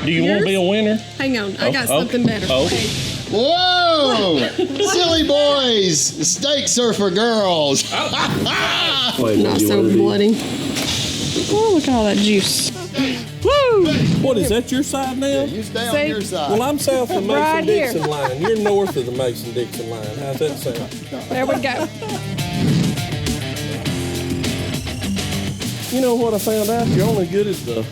Do you want to be a winner? Hang on, I got something better. Oh. Whoa! Silly boys! Steaks are for girls. Not so bloody. Oh, look at all that juice. Woo! What, is that your side now? You stay on your side. Well, I'm south of the Right Mason-Dixon here. line. You're north of the Mason-Dixon line. How's that sound? There we go. You know what I found out? You're only good as the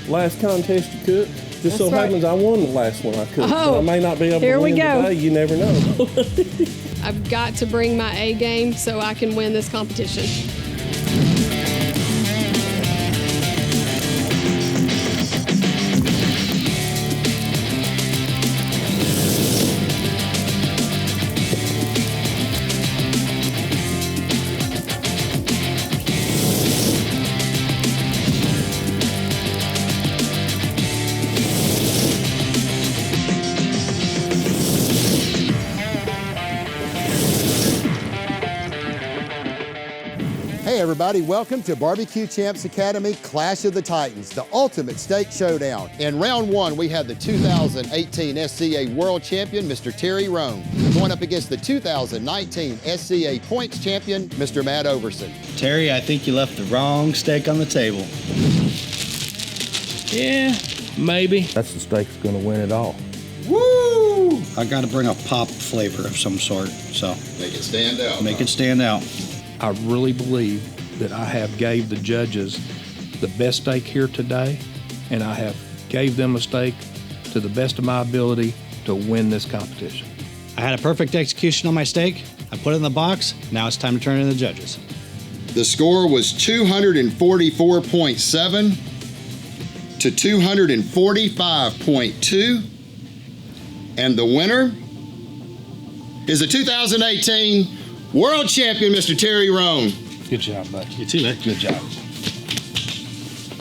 last contest you cook. Just so That's right. happens I won the last one I cooked. Oh, So I may not be able here to we win go. today. You never know. I've got to bring my A game so I can win this competition. Hey everybody, welcome to Barbecue Champs Academy Clash of the Titans, the ultimate steak showdown. In round one, we have the 2018 SCA World Champion, Mr. Terry Roan, going up against the 2019 SCA Points Champion, Mr. Matt Overson. Terry, I think you left the wrong steak on the table. Yeah, maybe. That's the steak that's going to win it all. Woo! I got to bring a pop flavor of some sort, so Make it stand out. make it stand out. I really believe that I have gave the judges the best steak here today, and I have gave them a steak to the best of my ability to win this competition. I had a perfect execution on my steak. I put it in the box. Now it's time to turn it in the judges. The score was 244.7 to 245.2. And the winner is the 2018 World Champion, Mr. Terry Roan. Good job, bud. You too, man. Good job.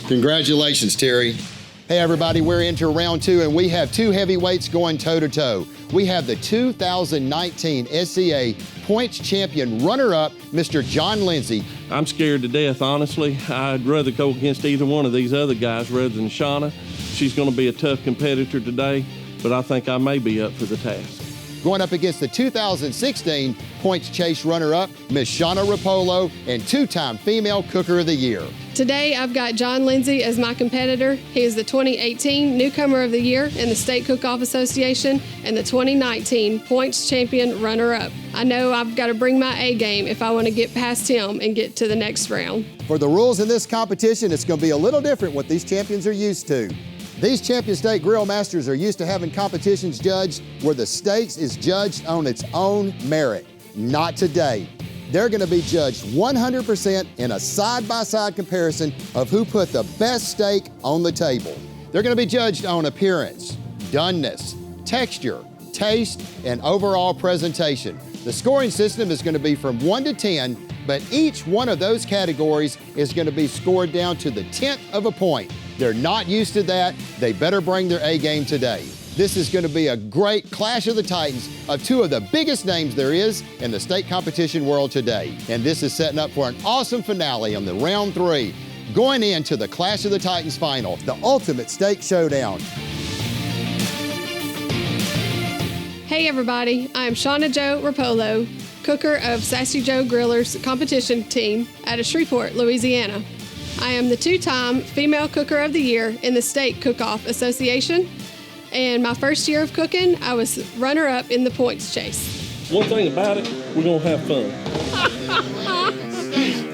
Congratulations, Terry. Hey everybody, we're into round two and we have two heavyweights going toe-to-toe. We have the 2019 SCA Points Champion runner-up, Mr. John Lindsey. I'm scared to death, honestly. I'd rather go against either one of these other guys rather than Shawna. She's going to be a tough competitor today, but I think I may be up for the task. Going up against the 2016 Points Chase runner-up, Miss Shawna Roppolo, and two-time Female Cooker of the Year. Today, I've got John Lindsey as my competitor. He is the 2018 Newcomer of the Year in the State Cook-Off Association and the 2019 Points Champion runner-up. I know I've got to bring my A game if I want to get past him and get to the next round. For the rules in this competition, it's going to be a little different what these champions are used to. These Champion Steak Grill Masters are used to having competitions judged where the steaks is judged on its own merit. Not today. They're going to be judged 100% in a side-by-side comparison of who put the best steak on the table. They're going to be judged on appearance, doneness, texture, taste, and overall presentation. The scoring system is going to be from 1 to 10, but each one of those categories is going to be scored down to the 10th of a point. They're not used to that. They better bring their A game today. This is going to be a great clash of the titans of two of the biggest names there is in the steak competition world today. And this is setting up for an awesome finale on the round three, going into the Clash of the Titans final, the ultimate steak showdown. Hey everybody, I'm Shawna Jo Roppolo, cooker of Sassy Joe Griller's competition team out of Shreveport, Louisiana. I am the two-time Female Cooker of the Year in the State Cook-Off Association. And my first year of cooking, I was runner-up in the points chase. One thing about it, we're going to have fun.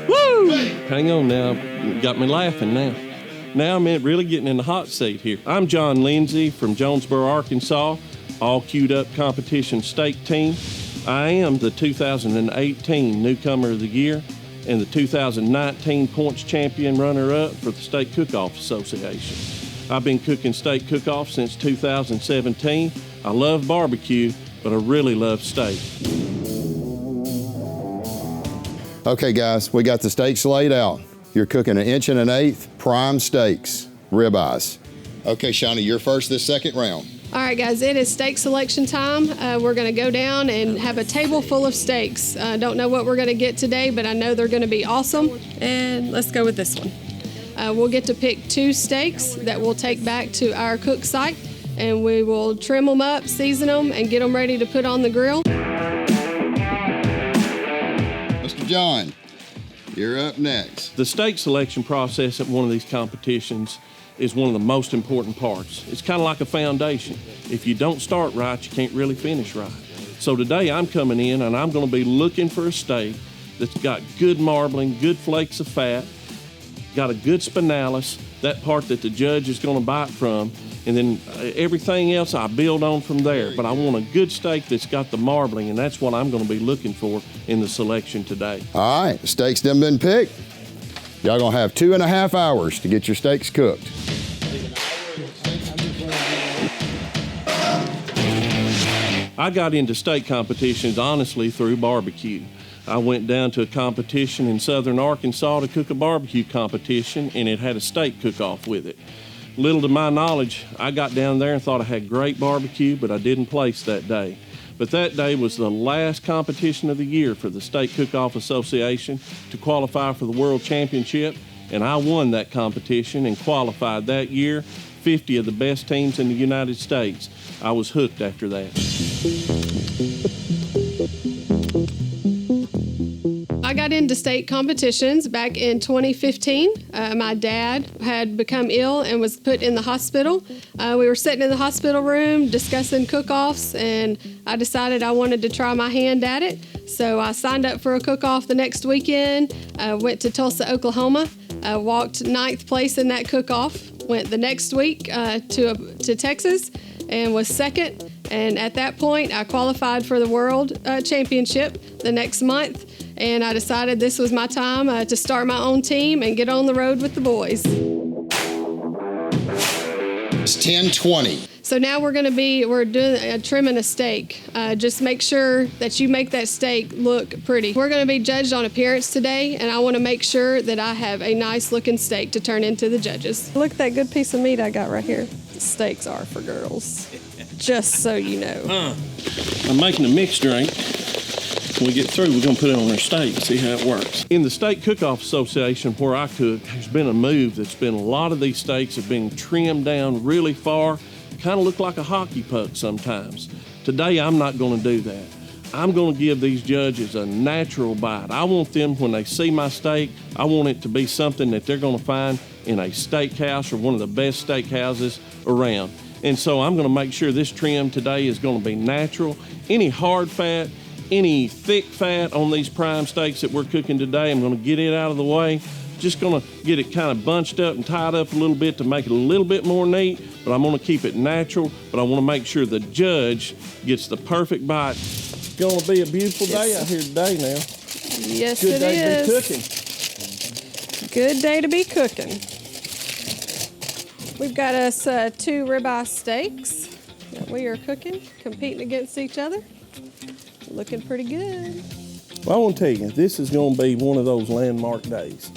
Woo! Hang on now, you got me laughing now. Now I'm really getting in the hot seat here. I'm John Lindsey from Jonesboro, Arkansas, all queued up competition steak team. I am the 2018 Newcomer of the Year and the 2019 Points Champion runner-up for the State Cook-Off Association. I've been cooking steak cook-off since 2017. I love barbecue, but I really love steak. Okay guys, we got the steaks laid out. You're cooking 1 1/8 inch prime steaks, ribeyes. Okay, Shawna, you're first this second round. All right, guys, it is steak selection time. We're going to go down and have a table full of steaks. I don't know what we're going to get today, but I know they're going to be awesome. And let's go with this one. We'll get to pick 2 steaks that we'll take back to our cook site, and we will trim them up, season them, and get them ready to put on the grill. Mr. John, you're up next. The steak selection process at one of these competitions is one of the most important parts. It's kind of like a foundation. If you don't start right, you can't really finish right. So today I'm coming in and I'm going to be looking for a steak that's got good marbling, good flakes of fat, got a good spinalis, that part that the judge is going to bite from, and then everything else I build on from there. But I want a good steak that's got the marbling, and that's what I'm going to be looking for in the selection today. All right, the steaks done been picked. Y'all gonna have 2.5 hours to get your steaks cooked. I got into steak competitions honestly through barbecue. I went down to a competition in southern Arkansas to cook a barbecue competition, and it had a steak cook-off with it. Little to my knowledge, I got down there and thought I had great barbecue, but I didn't place that day. But that day was the last competition of the year for the State Cook-Off Association to qualify for the World Championship, and I won that competition and qualified that year 50 of the best teams in the United States. I was hooked after that. I got into state competitions back in 2015. My dad had become ill and was put in the hospital. We were sitting in the hospital room discussing cook-offs, and I decided I wanted to try my hand at it. So I signed up for a cook-off the next weekend, went to Tulsa, Oklahoma, walked 9th place in that cook-off, went the next week to Texas and was 2nd. And at that point, I qualified for the World Championship the next month. And I decided this was my time to start my own team and get on the road with the boys. It's 10:20. So now we're doing trimming a steak. Just make sure that you make that steak look pretty. We're going to be judged on appearance today, and I want to make sure that I have a nice looking steak to turn into the judges. Look at that good piece of meat I got right here. The steaks are for girls, just so you know. I'm making a mixed drink. When we get through, we're going to put it on our steak and see how it works. In the State Cook-Off Association where I cook, there's been a move that's been a lot of these steaks have been trimmed down really far, kind of look like a hockey puck sometimes. Today, I'm not going to do that. I'm going to give these judges a natural bite. I want them, when they see my steak, I want it to be something that they're going to find in a steakhouse or one of the best steakhouses around. And so I'm going to make sure this trim today is going to be natural. Any hard fat, any thick fat on these prime steaks that we're cooking today, I'm going to get it out of the way. Just going to get it kind of bunched up and tied up a little bit to make it a little bit more neat, but I'm going to keep it natural, but I want to make sure the judge gets the perfect bite. It's going to be a beautiful day out here today now. Yes, Good it day is. to be cooking. Good day to be cooking. We've got us 2 ribeye steaks that we are cooking, competing against each other. Looking pretty good. Well, I want to tell you, this is going to be one of those landmark days.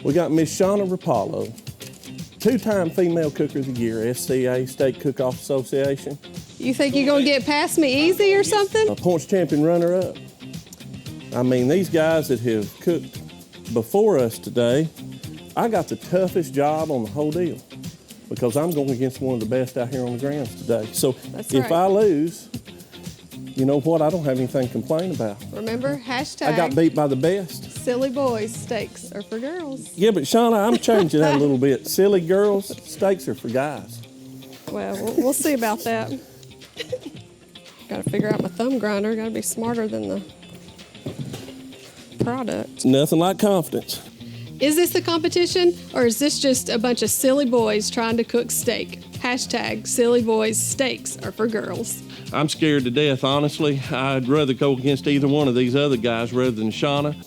We got Miss Shawna Roppolo, 2-time Female Cooker of the Year, SCA, State Cook-Off Association. You think you're going to get past me easy or something? A points champion runner-up. I mean, these guys that have cooked before us today, I got the toughest job on the whole deal because I'm going against one of the best out here on the grounds today. So That's if right. I lose, you know what? I don't have anything to complain about. Remember, hashtag I got beat by the best. silly boys steaks are for girls. Yeah, but Shawna, I'm changing that a little bit. Silly girls, steaks are for guys. Well, we'll see about that. Got to figure out my thumb grinder. Got to be smarter than the product. Nothing like confidence. Is this a competition, or is this just a bunch of silly boys trying to cook steak? Hashtag silly boys steaks are for girls. I'm scared to death, honestly. I'd rather go against either one of these other guys rather than Shawna.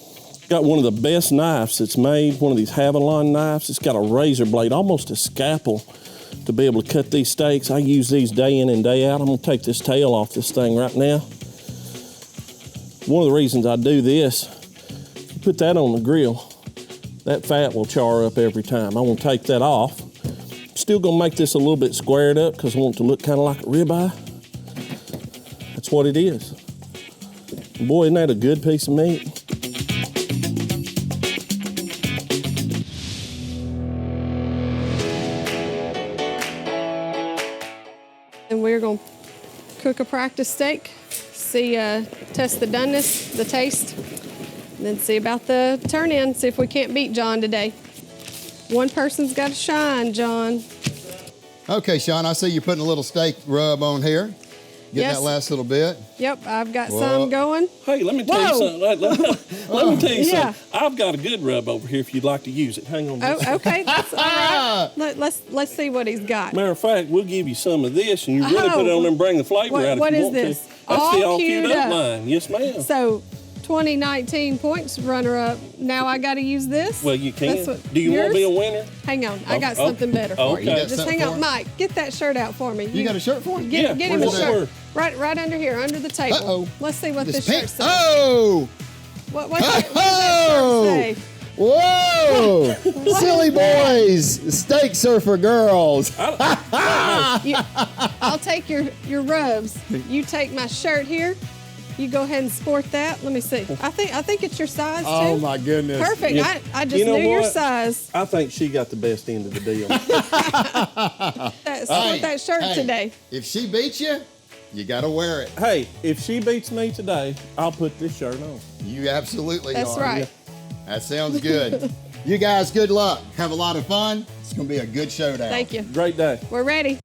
Got one of the best knives that's made, one of these Havilon knives. It's got a razor blade, almost a scalpel, to be able to cut these steaks. I use these day in and day out. I'm gonna take this tail off this thing right now. One of the reasons I do this, you put that on the grill, that fat will char up every time. I want to take that off. Still gonna make this a little bit squared up because I want it to look kind of like a ribeye. That's what it is. Boy, isn't that a good piece of meat? And we're going to cook a practice steak, see, test the doneness, the taste, and then see about the turn-in, see if we can't beat John today. One person's got to shine, John. Okay, Sean, I see you putting a little steak rub on here. Get Yes. that last little bit. Yep, I've got Whoa. some going. Hey, let me tell you Whoa. something. Let me tell you Yeah. something. I've got a good rub over here if you'd like to use it. Hang on. just- Oh, okay, that's all right. Let's see what he's got. Matter of fact, we'll give you some of this, and you really Oh. put it on there and bring the flavor What- out if what you is want this? to. That's the All all queued queued up up. line. Yes, ma'am. So, 2019 points runner-up. Now I got to use this? Well, you can. That's what- Do you want to be a yours? winner? Hang on, I got Oh, something better for okay. you. You got Just something hang for on, him? Mike. Get that shirt out for me. You got a shirt for him? Get him a where's the shirt. shirt? Right under here, under the table. Uh-oh. Let's see what this pink. shirt says. Oh! What does that shirt say? Whoa! Silly boys! Steaks are for girls. I'll take your rubs. You take my shirt here. You go ahead and sport that. Let me see. I think it's your size too. Oh my goodness. Perfect. Yeah. I just You know knew your what? size. I think she got the best end of the deal. Sport that shirt hey, today. If she beats you, you got to wear it. Hey, if she beats me today, I'll put this shirt on. You absolutely That's are. right. That sounds good. You guys, good luck. Have a lot of fun. It's going to be a good showdown. Thank you. Great day. We're ready.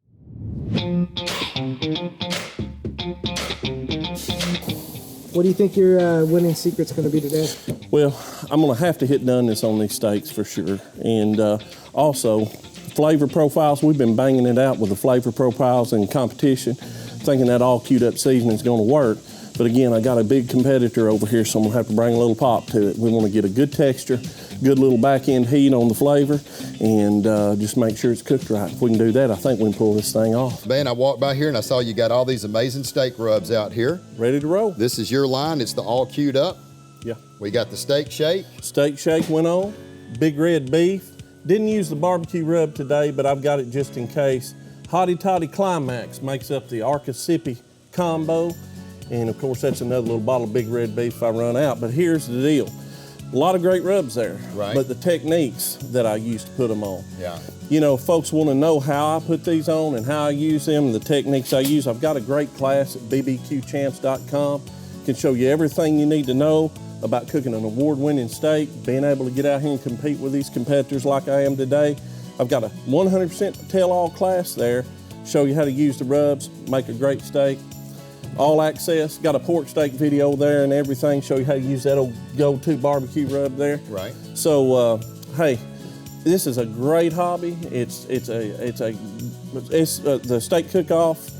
What do you think your winning secret's going to be today? Well, I'm going to have to hit doneness on these steaks for sure. And also, flavor profiles. We've been banging it out with the flavor profiles in competition, thinking that all queued up seasoning is going to work. But again, I got a big competitor over here, so I'm going to have to bring a little pop to it. We want to get a good texture, good little back end heat on the flavor, and just make sure it's cooked right. If we can do that, I think we can pull this thing off. Man, I walked by here and I saw you got all these amazing steak rubs out here. Ready to roll? This is your line. It's the all queued up. Yeah. We got the steak shake. Steak shake went on, big red beef. Didn't use the barbecue rub today, but I've got it just in case. Hottie Toddy Climax makes up the Arcasipi combo. And of course, that's another little bottle of big red beef if I run out. But here's the deal. A lot of great rubs there. Right. But the techniques that I used to put them on. Yeah. You know, folks want to know how I put these on and how I use them and the techniques I use. I've got a great class at bbqchamps.com. Can show you everything you need to know about cooking an award-winning steak, being able to get out here and compete with these competitors like I am today. I've got a 100% tell-all class there, show you how to use the rubs, make a great steak. All access, got a pork steak video there and everything, show you how to use that old go-to barbecue rub there. Right. So, hey, this is a great hobby. It's the steak cook-off.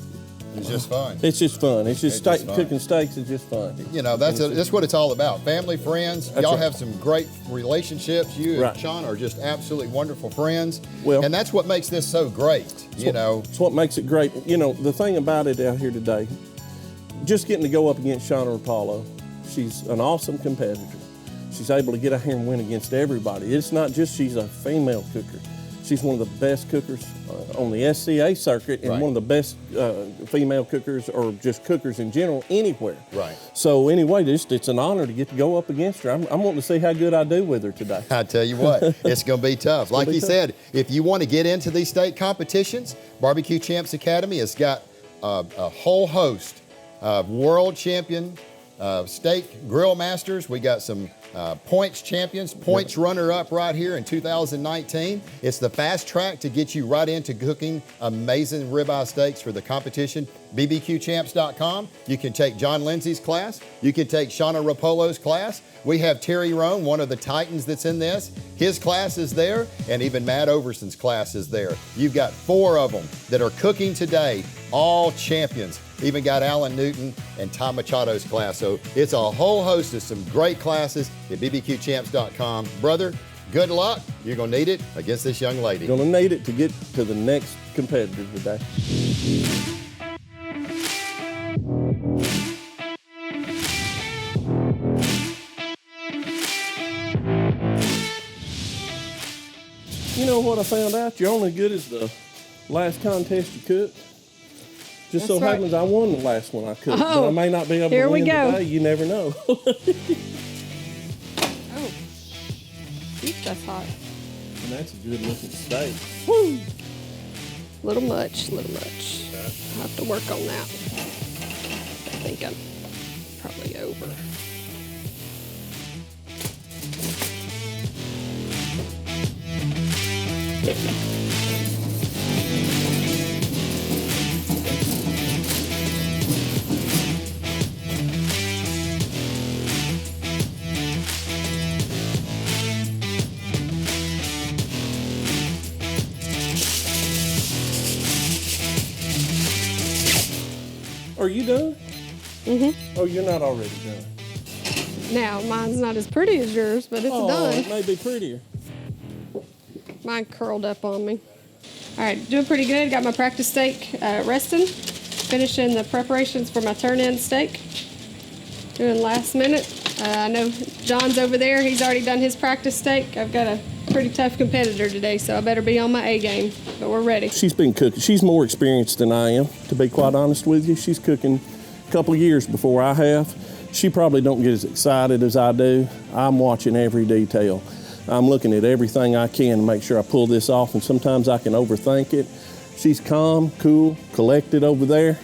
It's just fun. It's just fun. It's just It's just fun. cooking steaks is just fun. You know, that's what it's all about. Family, friends. That's Y'all right. have some great relationships. You Right. and Sean are just absolutely wonderful friends. Well- and that's what makes this so great. You know, It's what makes it great. You know, the thing about it out here today, just getting to go up against Shawna Roppolo, she's an awesome competitor. She's able to get out here and win against everybody. It's not just she's a female cooker. She's one of the best cookers on the SCA circuit and Right. one of the best female cookers or just cookers in general anywhere. Right. So anyway, it's an honor to get to go up against her. I'm wanting to see how good I do with her today. I tell you what, it's going to be tough. Like be you tough. said, if you want to get into these state competitions, Barbecue Champs Academy has got a whole host of world champion steak grill masters. We got some points champions, points runner-up right here in 2019. It's the fast track to get you right into cooking amazing ribeye steaks for the competition. bbqchamps.com. You can take John Lindsey's class. You can take Shawna Roppolo's class. We have Terry Roan, one of the titans that's in this. His class is there, and even Matt Overson's class is there. You've got 4 of them that are cooking today, all champions. Even got Alan Newton and Tom Machado's class. So it's a whole host of some great classes at bbqchamps.com. Brother, good luck. You're going to need it against this young lady. Gonna need it to get to the next competitor today. You know what I found out? You're only good as the last contest you cooked. Just so That's right. happens I won the last one I cooked, but Oh, I may not be able here to we win go. today. You never know. Oh, that's hot. And that's a good looking steak. Little much, little much. I'll have to work on that. I think I'm probably over. Are you done? Mm-hmm. Oh, you're not already done. Now, mine's not as pretty as yours, but it's Oh, done. it may be prettier. Mine curled up on me. All right, doing pretty good. Got my practice steak resting. Finishing the preparations for my turn-in steak. Doing last minute. I know John's over there. He's already done his practice steak. I've got a pretty tough competitor today, so I better be on my A game. But we're ready. She's been cooking. She's more experienced than I am, to be quite honest with you. She's cooking a couple of years before I have. She probably don't get as excited as I do. I'm watching every detail. I'm looking at everything I can to make sure I pull this off, and sometimes I can overthink it. She's calm, cool, collected over there.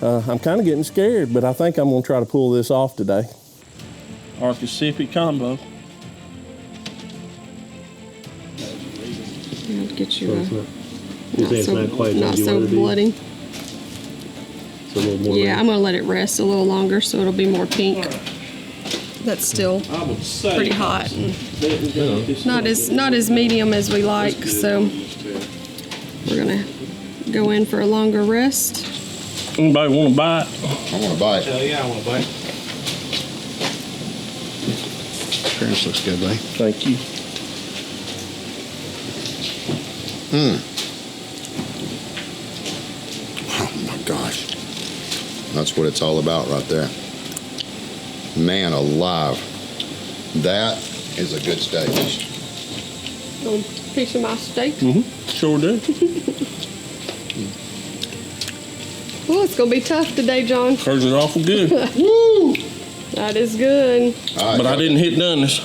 I'm kind of getting scared, but I think I'm gonna try to pull this off today. Archicipi combo. I'll get you It's not quite not as you so want it to be. bloody. It's a little more. Yeah, I'm gonna let it rest a little longer so it'll be more pink. That's still I would say pretty hot and not as medium as we like, so we're gonna go in for a longer rest. Anybody want a bite? I want to bite. Hell yeah, I want to bite. Appearance looks good, buddy. Thank you. Oh my gosh. That's what it's all about right there. Man alive. That is a good steak. Little piece of my steak. Sure do. Oh, it's gonna be tough today, John. Hers is awful good. Woo! That is good. All right, But I didn't hit doneness.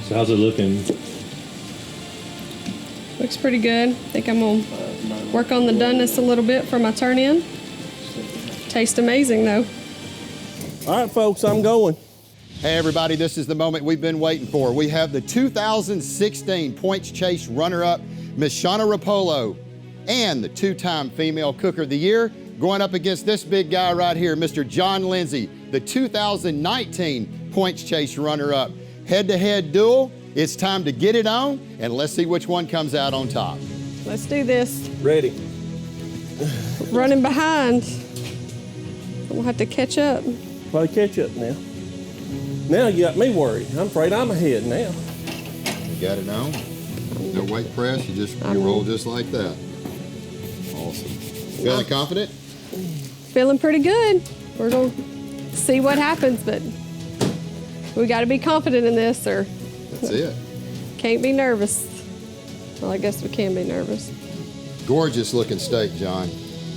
So how's it looking? Looks pretty good. I think I'm gonna work on the doneness a little bit for my turn in. Tastes amazing though. All right, folks, I'm going. Hey everybody, this is the moment we've been waiting for. We have the 2016 Points Chase runner-up, Miss Shawna Roppolo, and the two-time Female Cooker of the Year, going up against this big guy right here, Mr. John Lindsey, the 2019 Points Chase runner-up. Head-to-head duel. It's time to get it on, and let's see which one comes out on top. Let's do this. Ready. Running behind. I'm gonna have to catch up. Play catch up now. Now you got me worried. I'm afraid I'm ahead now. You got it on? No weight press, you roll just like that. Awesome. Feeling confident? Feeling pretty good. We're gonna see what happens, but we gotta be confident in this or That's it. can't be nervous. Well, I guess we can be nervous. Gorgeous looking steak, John.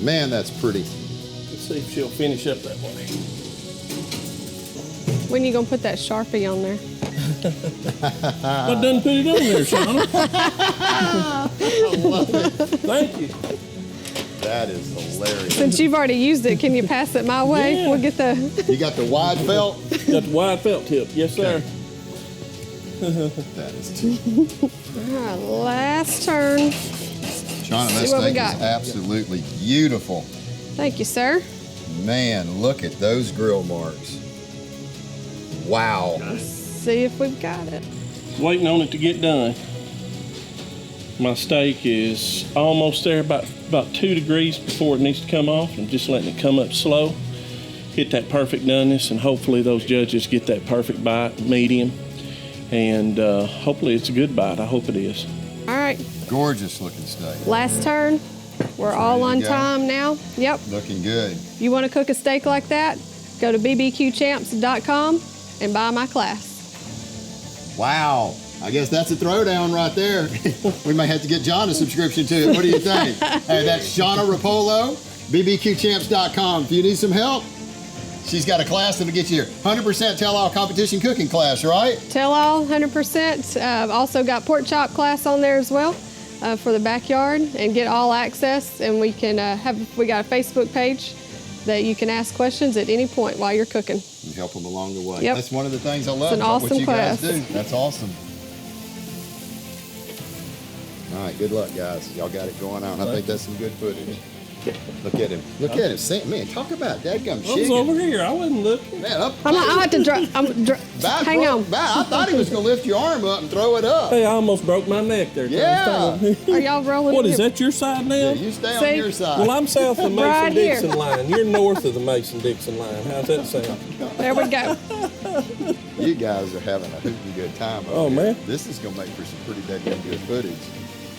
Man, that's pretty. Let's see if she'll finish up that way. When you gonna put that Sharpie on there? I done put it on there, Shawna. I love it. Thank you. That is hilarious. Since you've already used it, can you pass it my way? Yeah. We'll get the. You got the wide felt? Got the wide felt tip. Yes, sir. That is too. All right, last turn. Shauna, that See what we steak got. is absolutely beautiful. Thank you, sir. Man, look at those grill marks. Wow. See if we've got it. Waiting on it to get done. My steak is almost there, about 2 degrees before it needs to come off. I'm just letting it come up slow, hit that perfect doneness, and hopefully those judges get that perfect bite, medium, and hopefully it's a good bite. I hope it is. All right, Gorgeous looking steak. last turn. We're all on Ready to go? time now. Yep. Looking good. You want to cook a steak like that? Go to bbqchamps.com and buy my class. Wow. I guess that's a throwdown right there. We may have to get John a subscription to it. What do you think? Hey, that's Shawna Roppolo, bbqchamps.com. If you need some help, she's got a class that'll get you here. 100% tell-all competition cooking class, right? Tell all 100%. Also got pork chop class on there as well. for the backyard and get all access. And we can we got a Facebook page that you can ask questions at any point while you're cooking. And help them along the way. Yep. That's one of the things I love an about what awesome you guys class. do. That's awesome. All right, good luck, guys. Y'all got it going on. I think that's some good footage. Look at him. Look at him. Man, talk about dadgum I was chicken. over here. I wasn't looking. Man, up I have to hang on. I thought he was going to lift your arm up and throw it up. Hey, I almost broke my neck there. Yeah. Are y'all rolling? What, in is here? that your side now? Yeah, you stay See? on your side. Well, I'm south of Right Mason-Dixon here. line. You're north of the Mason-Dixon line. How's that sound? There we go. You guys are having a hooting good time over Oh, here. man. This is going to make for some pretty dadgum good footage.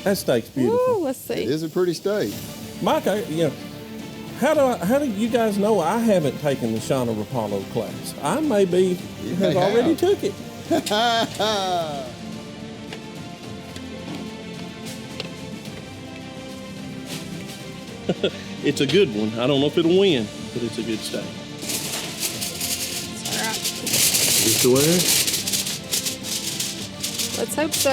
That steak's beautiful. Ooh, let's It see. is a pretty steak. Mike, how do you guys know I haven't taken the Shawna Roppolo class? I may have already have. took it. It's a good one. I don't know if it'll win, but it's a good steak. All right. Just the way. Let's hope so.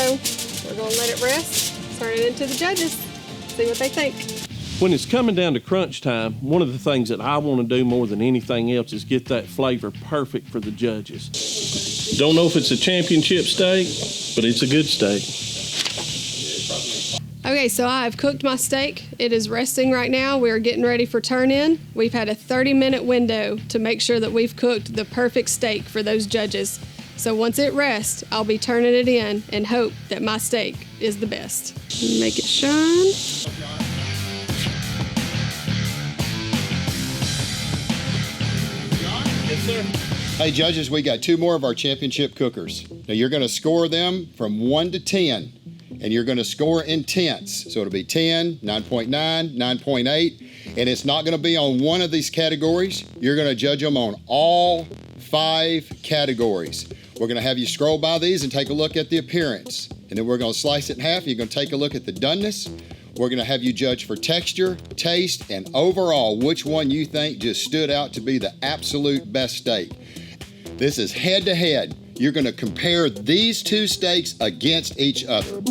We're going to let it rest, turn it into the judges, see what they think. When it's coming down to crunch time, one of the things that I want to do more than anything else is get that flavor perfect for the judges. Don't know if it's a championship steak, but it's a good steak. Okay, so I've cooked my steak. It is resting right now. We're getting ready for turn in. We've had a 30-minute window to make sure that we've cooked the perfect steak for those judges. So once it rests, I'll be turning it in and hope that my steak is the best. Make it shine. Hey, judges, we got 2 more of our championship cookers. Now, you're going to score them from 1 to 10, and you're going to score in tenths. So it'll be 10, 9.9, 9.8, and it's not going to be on one of these categories. You're going to judge them on all 5 categories. We're going to have you scroll by these and take a look at the appearance, and then we're going to slice it in half. You're going to take a look at the doneness. We're going to have you judge for texture, taste, and overall which one you think just stood out to be the absolute best steak. This is head to head. You're going to compare these 2 steaks against each other.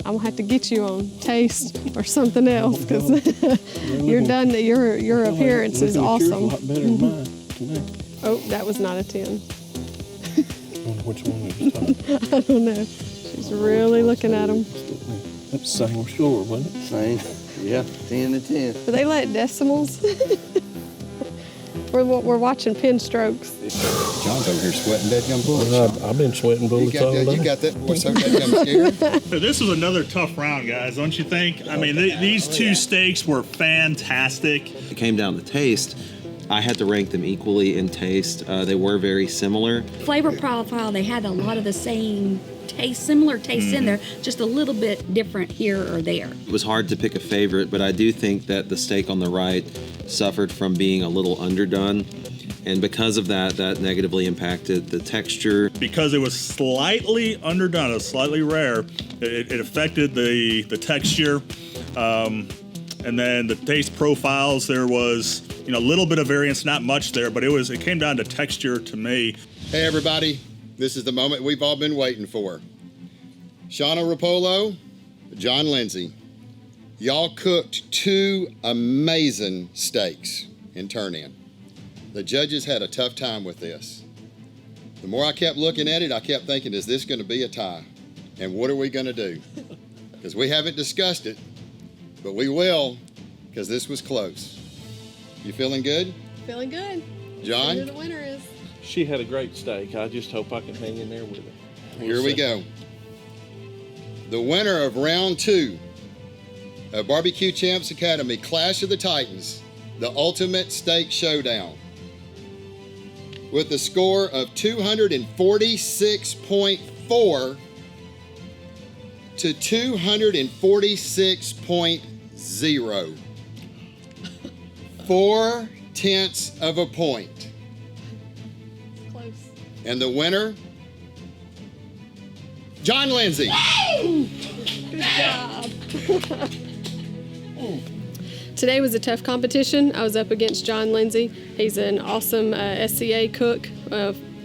I'm gonna have to get you on taste or something else because you're done. Your appearance is awesome. Oh, that was not a 10. Which one are you talking? I don't know. She's really looking at them. That's the same score, wasn't it? Same. Yeah, 10 to 10. Do they let decimals? We're watching pin strokes. John's over here sweating dadgum bullets. I've been sweating bullets all day. You got that boy so dadgum scared. So this was another tough round, guys, don't you think? I mean, these 2 steaks were fantastic. It came down to taste. I had to rank them equally in taste. They were very similar. Flavor profile, they had a lot of the same taste, similar tastes in there, just a little bit different here or there. It was hard to pick a favorite, but I do think that the steak on the right suffered from being a little underdone. And because of that, that negatively impacted the texture. Because it was slightly underdone, it was slightly rare, it affected the texture. And then the taste profiles, there was a little bit of variance, not much there, but it came down to texture to me. Hey, everybody. This is the moment we've all been waiting for. Shawna Roppolo, John Lindsey. Y'all cooked 2 amazing steaks in turn-in. The judges had a tough time with this. The more I kept looking at it, I kept thinking, is this going to be a tie? And what are we going to do? Because we haven't discussed it, but we will, because this was close. You feeling good? Feeling good. John? Who the winner is. She had a great steak. I just hope I can hang in there with her. Here we go. The winner of round 2 of Barbecue Champs Academy Clash of the Titans, the Ultimate Steak Showdown, with a score of 246.4 to 246.0. 4/10 of a point. Close. And the winner, John Lindsey. Good job. Today was a tough competition. I was up against John Lindsey. He's an awesome SCA cook.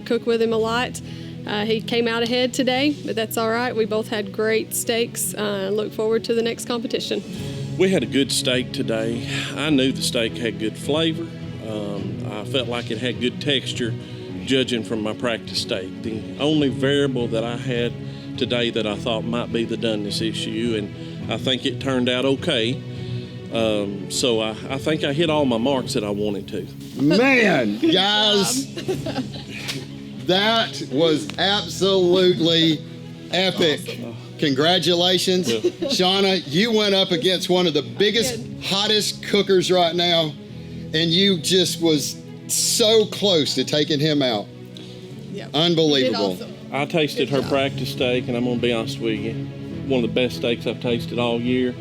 cook with him a lot. He came out ahead today, but that's all right. We both had great steaks. Look forward to the next competition. We had a good steak today. I knew the steak had good flavor. I felt like it had good texture, judging from my practice steak. The only variable that I had today that I thought might be the doneness issue, and I think it turned out okay. So I think I hit all my marks that I wanted to. Man, guys, that was absolutely epic. Congratulations. Yeah. Shawna, you went up against one of the biggest, hottest cookers right now, and you just was so close to taking him out. Yep. Unbelievable. Awesome. I tasted her practice steak, and I'm going to be honest with you, one of the best steaks I've tasted all year.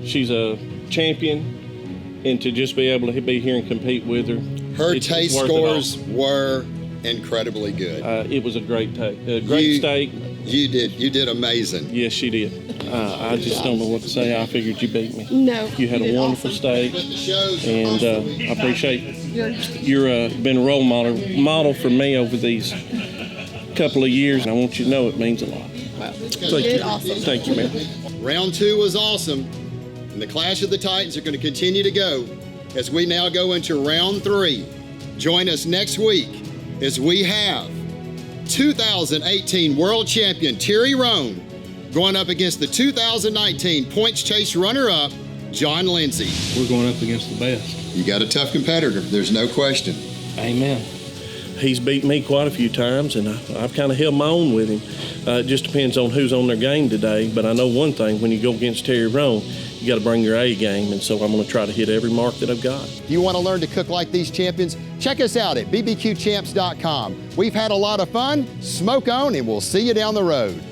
She's a champion, and to just be able to be here and compete with her. Her taste scores were incredibly good. It was a great steak. You did amazing. Yes, she did. I just don't know what to say. I figured you beat me. No. You had a wonderful steak, and I appreciate you've been a role model for me over these couple of years, and I want you to know it means a lot. Wow. Thank you. Awesome. Thank you, man. Round 2 was awesome, and the Clash of the Titans are going to continue to go as we now go into round 3. Join us next week as we have 2018 World Champion Terry Roan going up against the 2019 Points Chase runner-up, John Lindsey. We're going up against the best. You got a tough competitor, there's no question. Amen. He's beat me quite a few times, and I've kind of held my own with him. It just depends on who's on their game today, but I know one thing, when you go against Terry Roan, you got to bring your A game, and so I'm going to try to hit every mark that I've got. If you want to learn to cook like these champions, check us out at bbqchamps.com. We've had a lot of fun, smoke on, and we'll see you down the road.